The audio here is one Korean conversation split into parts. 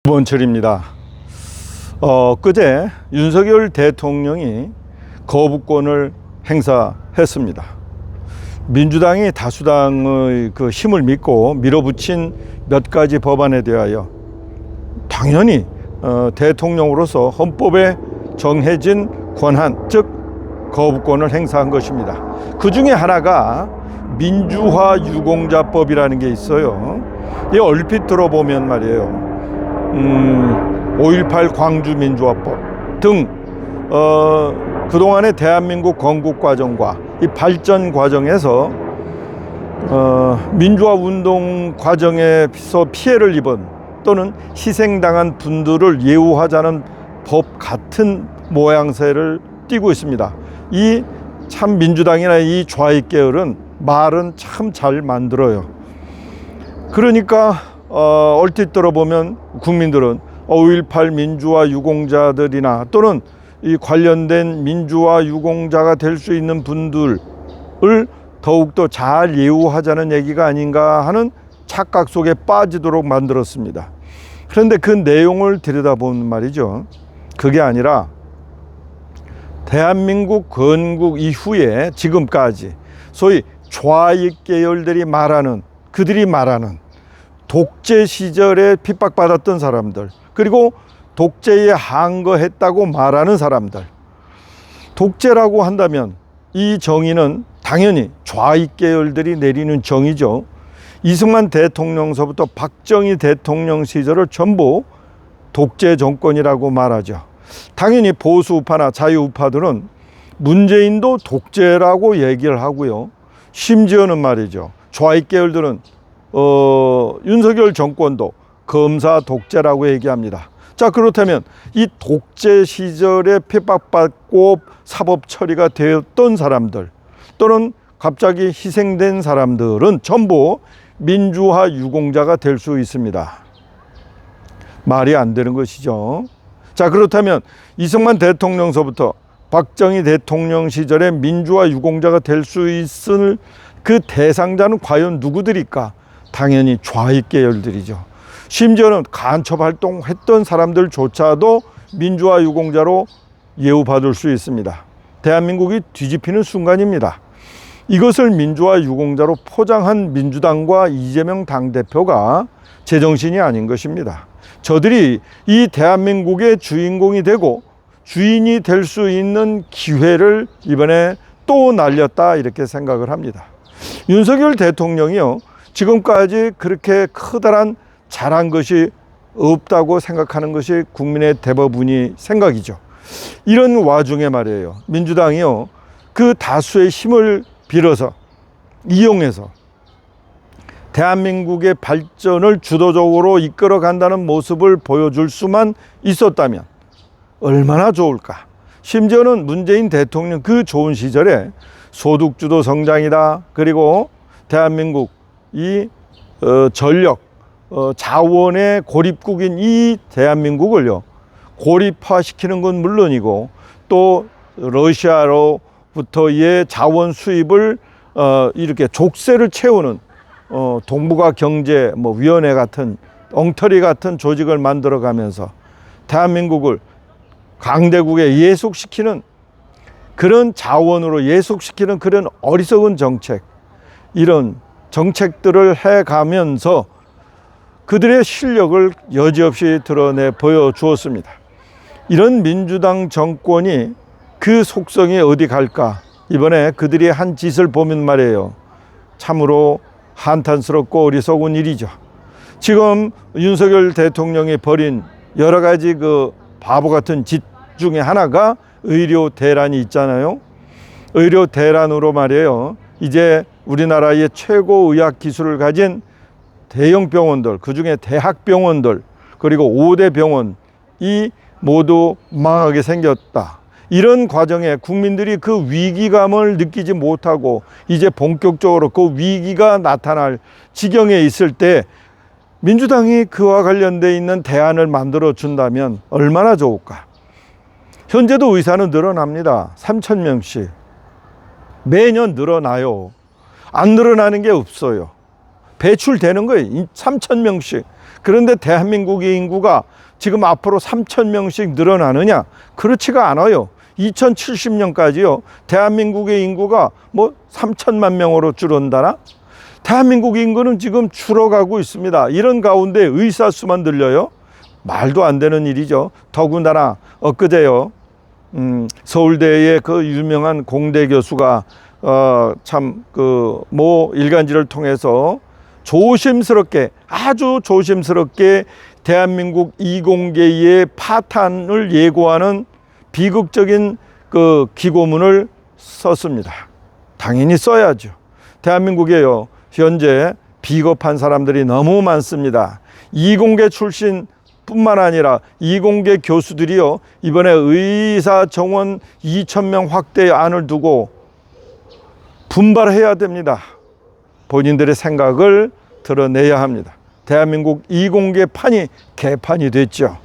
원철입니다. 그제 윤석열 대통령이 거부권을 행사했습니다. 민주당이 다수당의 그 힘을 믿고 밀어붙인 몇 가지 법안에 대하여 당연히 대통령으로서 헌법에 정해진 권한, 즉 거부권을 행사한 것입니다. 그 중에 하나가 민주화 유공자법이라는 게 있어요. 이 얼핏 들어보면 말이에요, 5.18 광주민주화법 등 그동안의 대한민국 건국 과정과 이 발전 과정에서 민주화 운동 과정에서 피해를 입은 또는 희생당한 분들을 예우하자는 법 같은 모양새를 띠고 있습니다. 이 참 민주당이나 이 좌익 계열은 말은 참 잘 만들어요. 그러니까 얼핏 들어보면 국민들은 5.18 민주화 유공자들이나 또는 이 관련된 민주화 유공자가 될 수 있는 분들을 더욱더 잘 예우하자는 얘기가 아닌가 하는 착각 속에 빠지도록 만들었습니다. 그런데 그 내용을 들여다보면 말이죠, 그게 아니라 대한민국 건국 이후에 지금까지 소위 좌익 계열들이 말하는, 그들이 말하는 독재 시절에 핍박받았던 사람들, 그리고 독재에 항거했다고 말하는 사람들, 독재라고 한다면 이 정의는 당연히 좌익 계열들이 내리는 정의죠. 이승만 대통령서부터 박정희 대통령 시절을 전부 독재 정권이라고 말하죠. 당연히 보수 우파나 자유 우파들은 문재인도 독재라고 얘기를 하고요. 심지어는 말이죠, 좌익 계열들은 윤석열 정권도 검사 독재라고 얘기합니다. 자, 그렇다면 이 독재 시절에 핍박받고 사법 처리가 되었던 사람들 또는 갑자기 희생된 사람들은 전부 민주화 유공자가 될 수 있습니다. 말이 안 되는 것이죠. 자, 그렇다면 이승만 대통령서부터 박정희 대통령 시절에 민주화 유공자가 될 수 있을 그 대상자는 과연 누구들일까? 당연히 좌익 계열들이죠. 심지어는 간첩 활동했던 사람들조차도 민주화 유공자로 예우받을 수 있습니다. 대한민국이 뒤집히는 순간입니다. 이것을 민주화 유공자로 포장한 민주당과 이재명 당대표가 제정신이 아닌 것입니다. 저들이 이 대한민국의 주인공이 되고 주인이 될 수 있는 기회를 이번에 또 날렸다, 이렇게 생각을 합니다. 윤석열 대통령이요, 지금까지 그렇게 커다란 잘한 것이 없다고 생각하는 것이 국민의 대부분이 생각이죠. 이런 와중에 말이에요, 민주당이요, 그 다수의 힘을 빌어서 이용해서 대한민국의 발전을 주도적으로 이끌어 간다는 모습을 보여줄 수만 있었다면 얼마나 좋을까. 심지어는 문재인 대통령 그 좋은 시절에 소득주도 성장이다, 그리고 대한민국 이 전력 자원의 고립국인 이 대한민국을요 고립화시키는 건 물론이고 또 러시아로부터의 자원 수입을 이렇게 족쇄를 채우는 동북아 경제 위원회 같은 엉터리 같은 조직을 만들어 가면서 대한민국을 강대국에 예속시키는 그런 자원으로 예속시키는 그런 어리석은 정책, 이런 정책들을 해가면서 그들의 실력을 여지없이 드러내 보여주었습니다. 이런 민주당 정권이 그 속성이 어디 갈까? 이번에 그들이 한 짓을 보면 말이에요, 참으로 한탄스럽고 어리석은 일이죠. 지금 윤석열 대통령이 벌인 여러 가지 그 바보 같은 짓 중에 하나가 의료 대란이 있잖아요. 의료 대란으로 말이에요, 이제 우리나라의 최고 의학 기술을 가진 대형 병원들, 그중에 대학병원들, 그리고 5대 병원이 모두 망하게 생겼다. 이런 과정에 국민들이 그 위기감을 느끼지 못하고 이제 본격적으로 그 위기가 나타날 지경에 있을 때 민주당이 그와 관련되어 있는 대안을 만들어 준다면 얼마나 좋을까. 현재도 의사는 늘어납니다. 3,000명씩 매년 늘어나요. 안 늘어나는 게 없어요. 배출되는 거예요. 3,000명씩. 그런데 대한민국의 인구가 지금 앞으로 3,000명씩 늘어나느냐? 그렇지가 않아요. 2070년까지요. 대한민국의 인구가 뭐 3천만 명으로 줄어든다나? 대한민국 인구는 지금 줄어가고 있습니다. 이런 가운데 의사 수만 늘려요? 말도 안 되는 일이죠. 더군다나 엊그제요. 서울대의 그 유명한 공대 교수가 참 그 모 일간지를 통해서 조심스럽게, 아주 조심스럽게 대한민국 이공계의 파탄을 예고하는 비극적인 그 기고문을 썼습니다. 당연히 써야죠. 대한민국에요, 현재 비겁한 사람들이 너무 많습니다. 이공계 출신 뿐만 아니라 이공계 교수들이요, 이번에 의사 정원 2,000명 확대 안을 두고 분발해야 됩니다. 본인들의 생각을 드러내야 합니다. 대한민국 이공계판이 개판이 됐죠.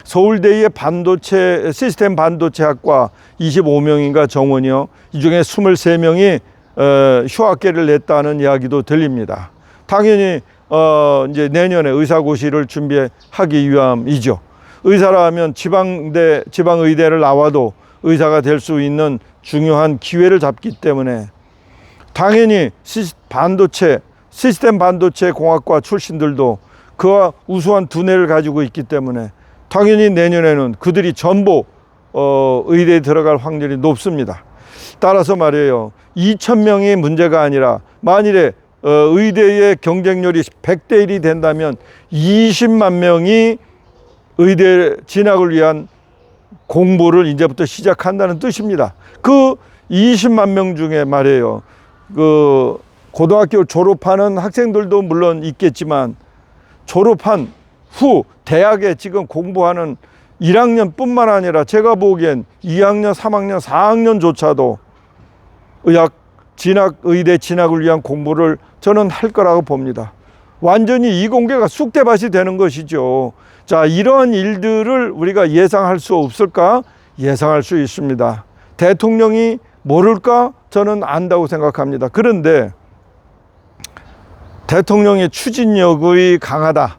서울대의 반도체 시스템 반도체학과 25명인가 정원이요, 이 중에 23명이 휴학계를 냈다는 이야기도 들립니다. 당연히 이제 내년에 의사고시를 준비하기 위함이죠. 의사라면 지방의대를 나와도 의사가 될 수 있는 중요한 기회를 잡기 때문에 당연히 시스템 반도체 공학과 출신들도 그와 우수한 두뇌를 가지고 있기 때문에 당연히 내년에는 그들이 전부 의대에 들어갈 확률이 높습니다. 따라서 말이에요, 2,000명이 문제가 아니라 만일에 의대의 경쟁률이 100대 1이 된다면 20만 명이 의대 진학을 위한 공부를 이제부터 시작한다는 뜻입니다. 그 20만 명 중에 말이에요, 그 고등학교 졸업하는 학생들도 물론 있겠지만 졸업한 후 대학에 지금 공부하는 1학년 뿐만 아니라 제가 보기엔 2학년, 3학년, 4학년조차도 의대 진학을 위한 공부를 저는 할 거라고 봅니다. 완전히 이공계가 쑥대밭이 되는 것이죠. 자, 이러한 일들을 우리가 예상할 수 없을까? 예상할 수 있습니다. 대통령이 모를까? 저는 안다고 생각합니다. 그런데 대통령의 추진력이 강하다,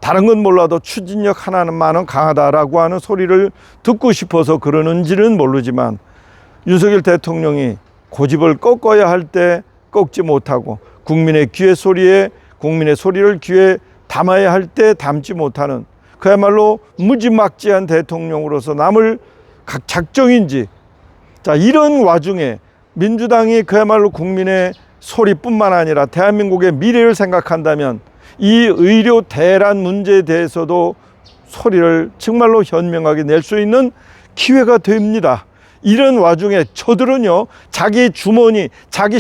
다른 건 몰라도 추진력 하나만은 강하다라고 하는 소리를 듣고 싶어서 그러는지는 모르지만 윤석열 대통령이 고집을 꺾어야 할 때 꺾지 못하고 국민의 소리를 귀에 담아야 할 때 담지 못하는 그야말로 무지막지한 대통령으로서 남을 각 작정인지, 자, 이런 와중에 민주당이 그야말로 국민의 소리뿐만 아니라 대한민국의 미래를 생각한다면 이 의료 대란 문제에 대해서도 소리를 정말로 현명하게 낼 수 있는 기회가 됩니다. 이런 와중에 저들은요, 자기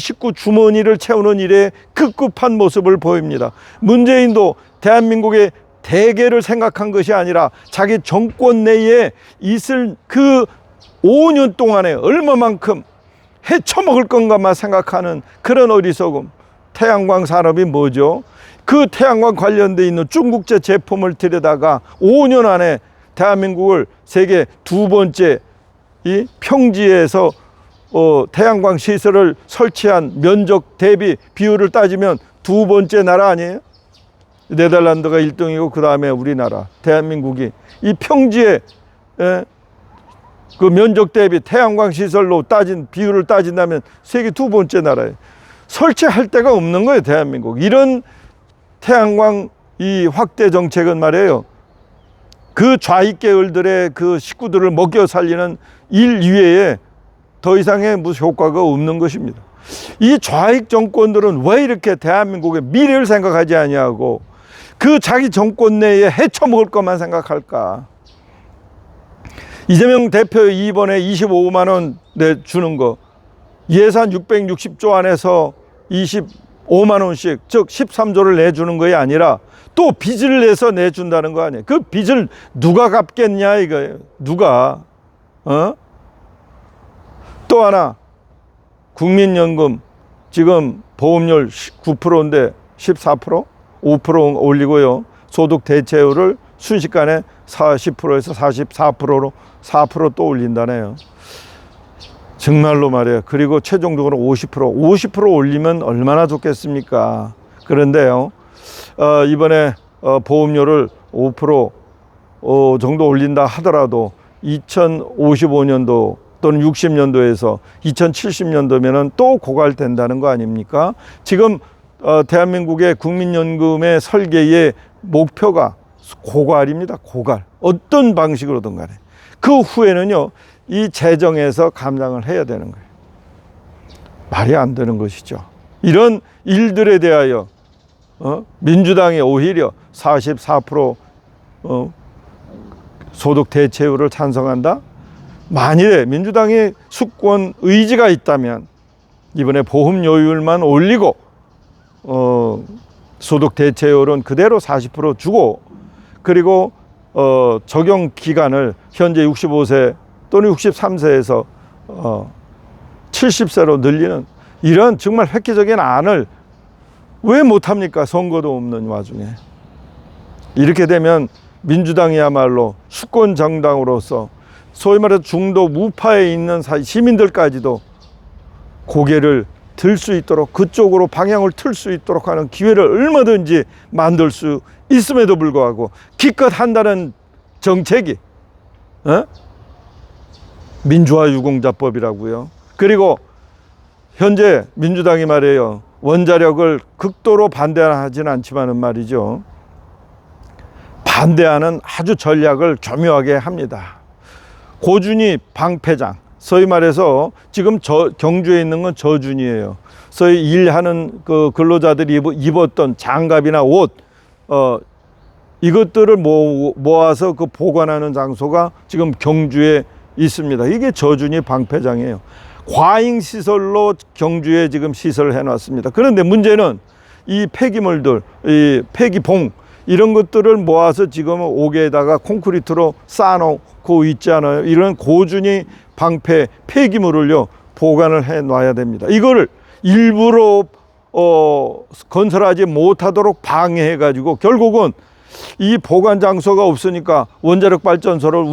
식구 주머니를 채우는 일에 급급한 모습을 보입니다. 문재인도 대한민국의 대계를 생각한 것이 아니라 자기 정권 내에 있을 그 5년 동안에 얼마만큼 헤쳐먹을 건가만 생각하는 그런 어리석음. 태양광 산업이 뭐죠? 그 태양광 관련돼 있는 중국제 제품을 들여다가 5년 안에 대한민국을 세계 두 번째 이 평지에서 태양광 시설을 설치한 면적 대비 비율을 따지면 두 번째 나라 아니에요? 네덜란드가 1등이고 그 다음에 우리나라 대한민국이 이 평지에 그 면적 대비 태양광 시설로 따진 비율을 따진다면 세계 두 번째 나라예요. 설치할 데가 없는 거예요, 대한민국. 이런 태양광 이 확대 정책은 말이에요, 그 좌익 계열들의 그 식구들을 먹여 살리는 일 이외에 더 이상의 무슨 효과가 없는 것입니다. 이 좌익 정권들은 왜 이렇게 대한민국의 미래를 생각하지 아니하고 그 자기 정권 내에 헤쳐먹을 것만 생각할까? 이재명 대표 이번에 25만 원 내주는 거, 예산 660조 안에서 25만 원씩, 즉 13조를 내주는 것이 아니라 또 빚을 내서 내준다는 거 아니에요. 그 빚을 누가 갚겠냐 이거예요. 누가? 또 하나, 국민연금 지금 보험료 9%인데 14%? 5% 올리고요. 소득 대체율을 순식간에 40%에서 44%로 4% 또 올린다네요. 정말로 말이에요. 그리고 최종적으로 50% 올리면 얼마나 좋겠습니까? 그런데요, 이번에 보험료를 5% 정도 올린다 하더라도 2055년도 또는 60년도에서 2070년도면은 또 고갈된다는 거 아닙니까? 지금 대한민국의 국민연금의 설계의 목표가 고갈입니다. 고갈. 어떤 방식으로든 간에. 그 후에는요, 이 재정에서 감당을 해야 되는 거예요. 말이 안 되는 것이죠. 이런 일들에 대하여 민주당이 오히려 44% 소득 대체율을 찬성한다? 만일에 민주당이 수권 의지가 있다면 이번에 보험료율만 올리고 소득 대체율은 그대로 40% 주고, 그리고 적용 기간을 현재 65세 또는 63세에서 70세로 늘리는 이런 정말 획기적인 안을 왜 못합니까? 선거도 없는 와중에. 이렇게 되면 민주당이야말로 수권 정당으로서 소위 말해서 중도 우파에 있는 시민들까지도 고개를 들 수 있도록, 그쪽으로 방향을 틀 수 있도록 하는 기회를 얼마든지 만들 수 있음에도 불구하고 기껏 한다는 정책이 민주화 유공자법이라고요. 그리고 현재 민주당이 말이에요, 원자력을 극도로 반대하지는 않지만은 말이죠, 반대하는 아주 전략을 교묘하게 합니다. 고준희 방패장, 소위 말해서 지금 경주에 있는 건 저준이에요. 소위 일하는 그 근로자들이 입었던 장갑이나 옷, 이것들을 모아서 그 보관하는 장소가 지금 경주에 있습니다. 이게 저준희 방패장이에요. 과잉시설로 경주에 지금 시설을 해놨습니다. 그런데 문제는 이 폐기물들, 이 폐기봉, 이런 것들을 모아서 지금 옥에다가 콘크리트로 쌓아놓고 있지 않아요. 이런 고준위 방패 폐기물을요, 보관을 해 놔야 됩니다. 이거를 일부러 건설하지 못하도록 방해해 가지고 결국은 이 보관 장소가 없으니까 원자력 발전소를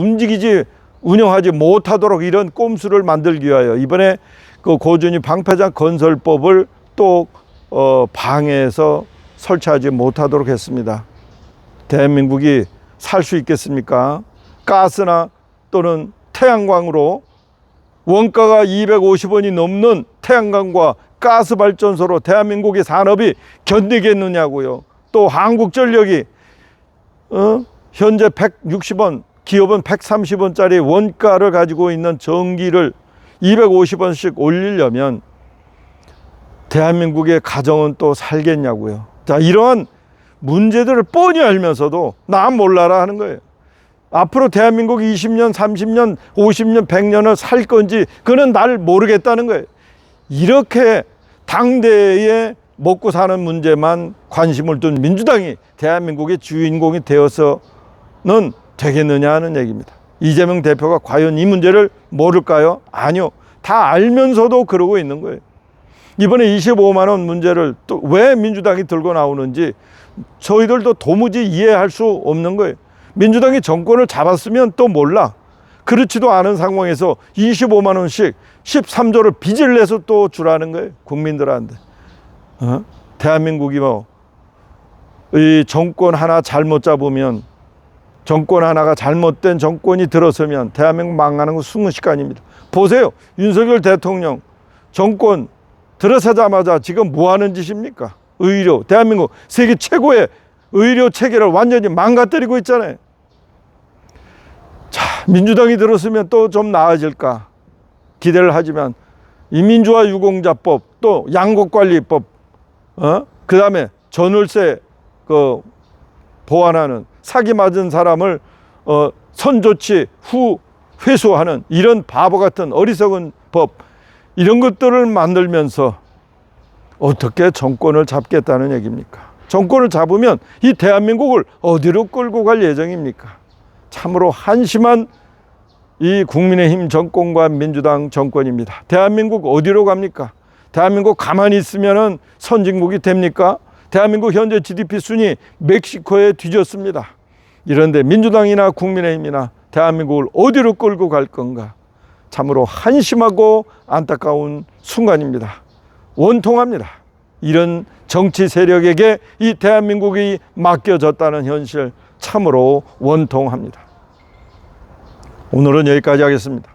운영하지 못하도록 이런 꼼수를 만들기 위하여 이번에 그 고준위 방패장 건설법을 또 방해해서 설치하지 못하도록 했습니다. 대한민국이 살 수 있겠습니까? 가스나 또는 태양광으로 원가가 250원이 넘는 태양광과 가스 발전소로 대한민국의 산업이 견디겠느냐고요. 또 한국전력이 현재 160원, 기업은 130원짜리 원가를 가지고 있는 전기를 250원씩 올리려면 대한민국의 가정은 또 살겠냐고요. 자, 이러한 문제들을 뻔히 알면서도 난 몰라라 하는 거예요. 앞으로 대한민국이 20년, 30년, 50년, 100년을 살 건지 그는 날 모르겠다는 거예요. 이렇게 당대에 먹고 사는 문제만 관심을 둔 민주당이 대한민국의 주인공이 되어서는 되겠느냐 하는 얘기입니다. 이재명 대표가 과연 이 문제를 모를까요? 아니요. 다 알면서도 그러고 있는 거예요. 이번에 25만 원 문제를 또 왜 민주당이 들고 나오는지 저희들도 도무지 이해할 수 없는 거예요. 민주당이 정권을 잡았으면 또 몰라. 그렇지도 않은 상황에서 25만 원씩 13조를 빚을 내서 또 주라는 거예요. 국민들한테. 대한민국이 이 정권 하나 잘못 잡으면, 정권 하나가 잘못된 정권이 들어서면 대한민국 망하는 건 순식간입니다. 보세요. 윤석열 대통령 정권 들어서자마자 지금 뭐 하는 짓입니까? 의료, 대한민국 세계 최고의 의료 체계를 완전히 망가뜨리고 있잖아요. 자, 민주당이 들었으면 또 좀 나아질까 기대를 하지만 이 민주화 유공자법, 또 양곡관리법, 그 다음에 전월세 보완하는, 사기 맞은 사람을 선조치 후 회수하는 이런 바보 같은 어리석은 법, 이런 것들을 만들면서 어떻게 정권을 잡겠다는 얘기입니까? 정권을 잡으면 이 대한민국을 어디로 끌고 갈 예정입니까? 참으로 한심한 이 국민의힘 정권과 민주당 정권입니다. 대한민국 어디로 갑니까? 대한민국 가만히 있으면 선진국이 됩니까? 대한민국 현재 GDP 순위 멕시코에 뒤졌습니다. 이런데 민주당이나 국민의힘이나 대한민국을 어디로 끌고 갈 건가? 참으로 한심하고 안타까운 순간입니다. 원통합니다. 이런 정치 세력에게 이 대한민국이 맡겨졌다는 현실 참으로 원통합니다. 오늘은 여기까지 하겠습니다.